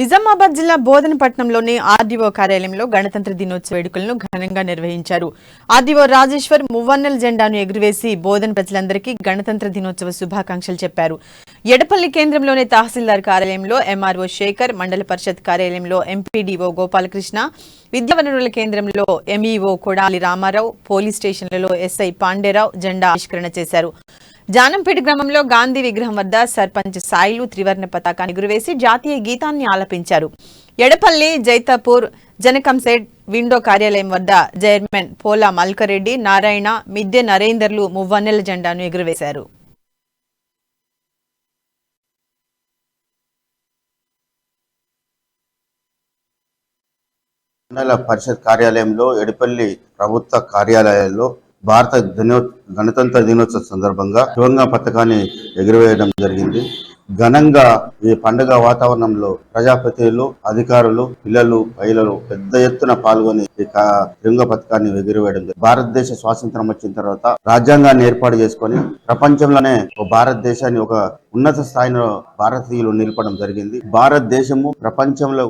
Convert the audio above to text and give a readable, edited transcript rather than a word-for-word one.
నిజామాబాద్ జిల్లా బోధనపట్నంలోని ఆర్డీఓ కార్యాలయంలో గణతంత్ర దినోత్సవ వేడుకలను ఘనంగా నిర్వహించారు. ఆర్డీఓ రాజేశ్వర్ మువ్వన్నెల జెండాను ఎగురవేసి బోధన ప్రజలందరికీ గణతంత్ర దినోత్సవ శుభాకాంక్షలు చెప్పారు. ఎడపల్లి కేంద్రంలోని తహసీల్దార్ కార్యాలయంలో ఎంఆర్ఓ శేఖర్, మండల పరిషత్ కార్యాలయంలో ఎంపీడీఓ గోపాలకృష్ణ, విద్యావనరుల కేంద్రంలో ఎంఈఓ కొడాలి రామారావు, పోలీస్ స్టేషన్లలో ఎస్ఐ పాండేరావు జెండా ఆవిష్కరణ చేశారు. జానంపేట గ్రామంలో గాంధీ విగ్రహం వద్ద సర్పంచ్ సాయిలు త్రివర్ణ పతాకాన్ని ఎగురవేసి జాతీయ గీతాన్ని ఆలపించారు. ఎడపల్లి, జైతాపూర్, జనకంసేట్ విండో కార్యాలయం వద్ద చైర్మన్ పోలా మల్కరెడ్డి, నారాయణ, మిద్దె నరేందర్లు మువ్వన్నెల జెండాను ఎగురవేశారు. మండల పరిషత్ కార్యాలయంలో, ఎడపల్లి ప్రభుత్వ కార్యాలయాల్లో గణతంత్ర దినోత్సవ సందర్భంగా త్రివర్ణ పతాకాన్ని ఎగురవేయడం జరిగింది. ఘనంగా ఈ పండుగ వాతావరణంలో ప్రజాప్రతినిధులు, అధికారులు, పిల్లలు, మహిళలు పెద్ద ఎత్తున పాల్గొని ఈ త్రివర్ణ పతాకాన్ని ఎగురవేయడం జరిగింది. భారతదేశ స్వాతంత్రం వచ్చిన తర్వాత రాజ్యాంగాన్ని ఏర్పాటు చేసుకొని ప్రపంచంలోనే భారతదేశాన్ని ఒక ఉన్నత స్థాయిలో భారతీయులు నిలపడం జరిగింది. భారతదేశము ప్రపంచంలో